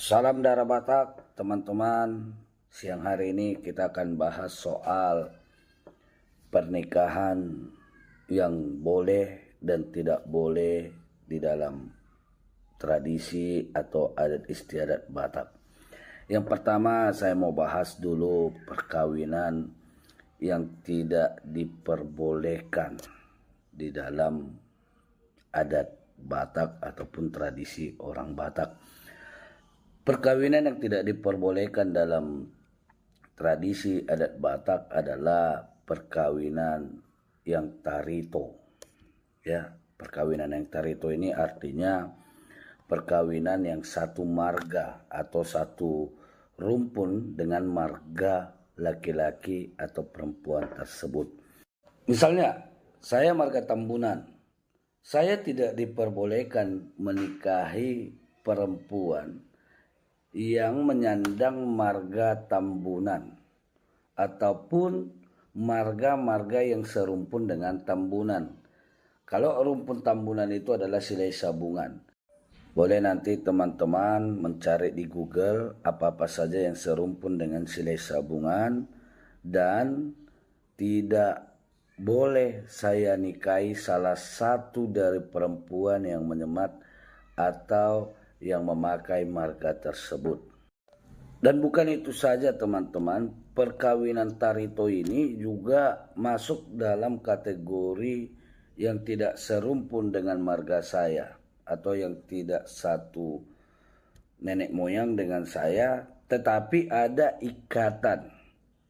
Salam darah Batak, teman-teman. Siang hari ini kita akan bahas soal pernikahan yang boleh dan tidak boleh di dalam tradisi atau adat istiadat Batak. Yang pertama saya mau bahas dulu perkawinan yang tidak diperbolehkan di dalam adat Batak ataupun tradisi orang Batak. Perkawinan yang tidak diperbolehkan dalam tradisi adat Batak adalah perkawinan yang tarito. Ya, perkawinan yang tarito ini artinya perkawinan yang satu marga atau satu rumpun dengan marga laki-laki atau perempuan tersebut. Misalnya, saya marga Tambunan. Saya tidak diperbolehkan menikahi perempuan yang menyandang marga Tambunan ataupun marga-marga yang serumpun dengan Tambunan. Kalau rumpun Tambunan itu adalah Silai Sabungan. Boleh nanti teman-teman mencari di Google apa-apa saja yang serumpun dengan Silai Sabungan, dan tidak boleh saya nikahi salah satu dari perempuan yang menyemat atau yang memakai marga tersebut. Dan bukan itu saja teman-teman, perkawinan tarito ini juga masuk dalam kategori yang tidak serumpun dengan marga saya atau yang tidak satu nenek moyang dengan saya, tetapi ada ikatan.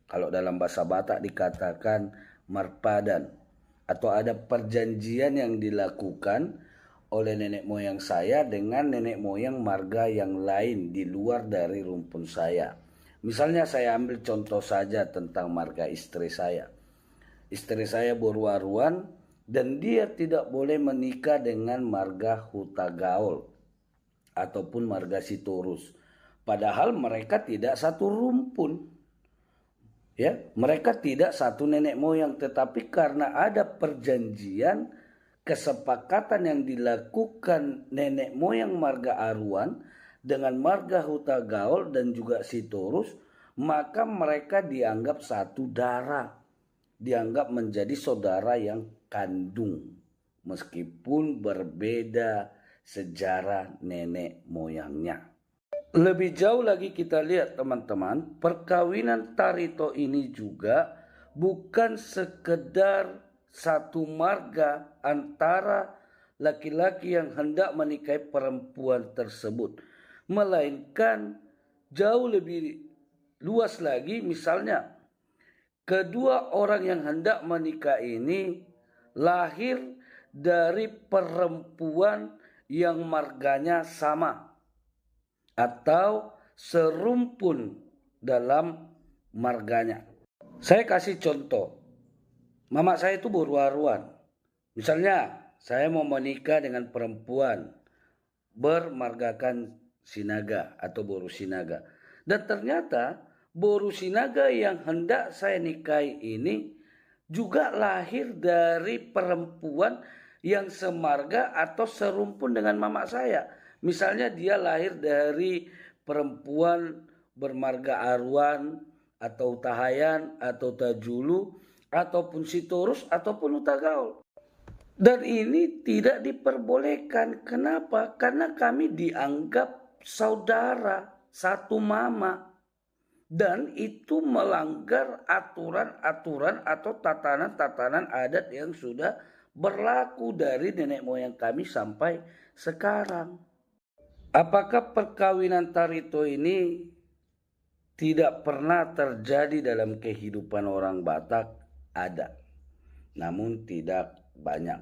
Kalau dalam bahasa Batak dikatakan marpadan, atau ada perjanjian yang dilakukan oleh nenek moyang saya dengan nenek moyang marga yang lain di luar dari rumpun saya. Misalnya saya ambil contoh saja tentang marga istri saya. Istri saya Borwaruan dan dia tidak boleh menikah dengan marga Hutagaol ataupun marga Sitorus. Padahal mereka tidak satu rumpun. Ya, mereka tidak satu nenek moyang, tetapi karena ada perjanjian kesepakatan yang dilakukan nenek moyang marga Aruan dengan marga Hutagaol dan juga Sitorus, maka mereka dianggap satu darah, dianggap menjadi saudara yang kandung, meskipun berbeda sejarah nenek moyangnya. Lebih jauh lagi kita lihat teman-teman, perkawinan tarito ini juga bukan sekedar satu marga antara laki-laki yang hendak menikahi perempuan tersebut, melainkan jauh lebih luas lagi. Misalnya, kedua orang yang hendak menikah ini lahir dari perempuan yang marganya sama atau serumpun dalam marganya. Saya kasih contoh. Mama saya itu Borwaruan. Misalnya, saya mau menikah dengan perempuan bermargakan Sinaga atau Boru Sinaga. Dan ternyata Boru Sinaga yang hendak saya nikahi ini juga lahir dari perempuan yang semarga atau serumpun dengan mama saya. Misalnya dia lahir dari perempuan bermarga Aruan atau Tahayan atau Tajulu ataupun Sitorus ataupun Hutagaol. Dan ini tidak diperbolehkan. Kenapa? Karena kami dianggap saudara satu mama. Dan itu melanggar aturan-aturan atau tatanan-tatanan adat yang sudah berlaku dari nenek moyang kami sampai sekarang. Apakah perkawinan tarito ini tidak pernah terjadi dalam kehidupan orang Batak? Ada, namun tidak banyak.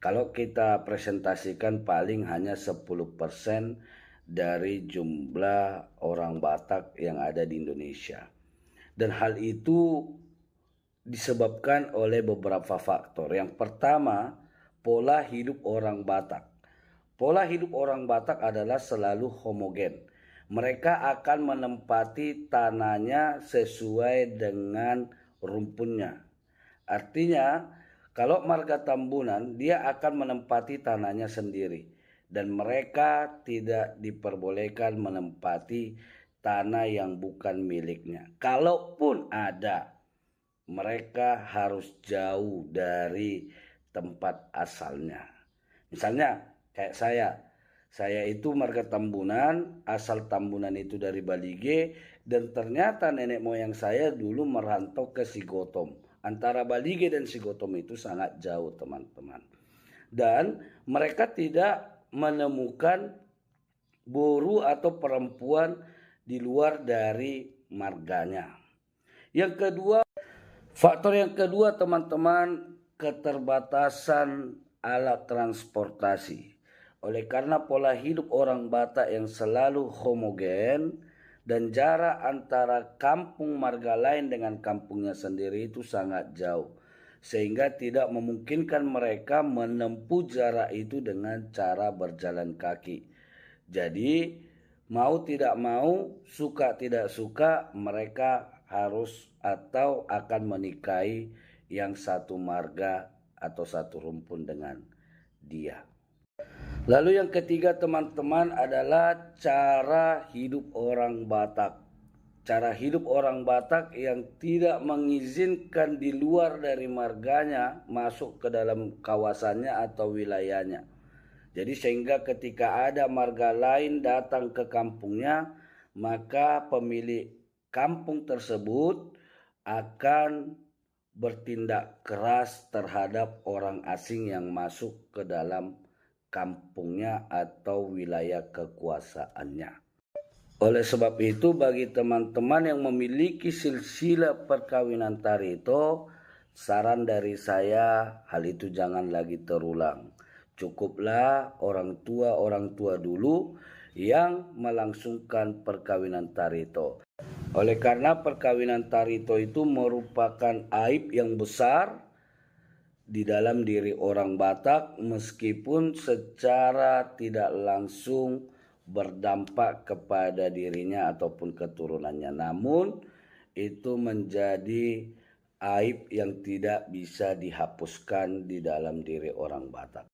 Kalau kita presentasikan paling hanya 10% dari jumlah orang Batak yang ada di Indonesia. Dan hal itu disebabkan oleh beberapa faktor. Yang pertama, pola hidup orang Batak. Pola hidup orang Batak adalah selalu homogen. Mereka akan menempati tanahnya sesuai dengan rumpunnya. Artinya, kalau marga Tambunan, dia akan menempati tanahnya sendiri. dan mereka tidak diperbolehkan menempati tanah yang bukan miliknya. Kalaupun ada, mereka harus jauh dari tempat asalnya. Misalnya kayak saya itu marga Tambunan, asal Tambunan itu dari Balige, dan ternyata nenek moyang saya dulu merantau ke Sigotom. Antara Balige dan Sigotom itu sangat jauh, teman-teman. Dan mereka tidak menemukan boru atau perempuan di luar dari marganya. Faktor yang kedua, teman-teman, keterbatasan alat transportasi. Oleh karena pola hidup orang Batak yang selalu homogen dan jarak antara kampung marga lain dengan kampungnya sendiri itu sangat jauh, sehingga tidak memungkinkan mereka menempuh jarak itu dengan cara berjalan kaki. Jadi mau tidak mau, suka tidak suka, mereka harus atau akan menikahi yang satu marga atau satu rumpun dengan dia. Lalu yang ketiga, teman-teman, adalah cara hidup orang Batak. Cara hidup orang Batak yang tidak mengizinkan di luar dari marganya masuk ke dalam kawasannya atau wilayahnya. Jadi sehingga ketika ada marga lain datang ke kampungnya, maka pemilik kampung tersebut akan bertindak keras terhadap orang asing yang masuk ke dalam kampungnya atau wilayah kekuasaannya. Oleh sebab itu, bagi teman-teman yang memiliki silsilah perkawinan Tarito, saran dari saya, hal itu jangan lagi terulang. Cukuplah orang tua dulu yang melangsungkan perkawinan Tarito. Oleh karena perkawinan Tarito itu merupakan aib yang besar di dalam diri orang Batak, meskipun secara tidak langsung berdampak kepada dirinya ataupun keturunannya. Namun itu menjadi aib yang tidak bisa dihapuskan di dalam diri orang Batak.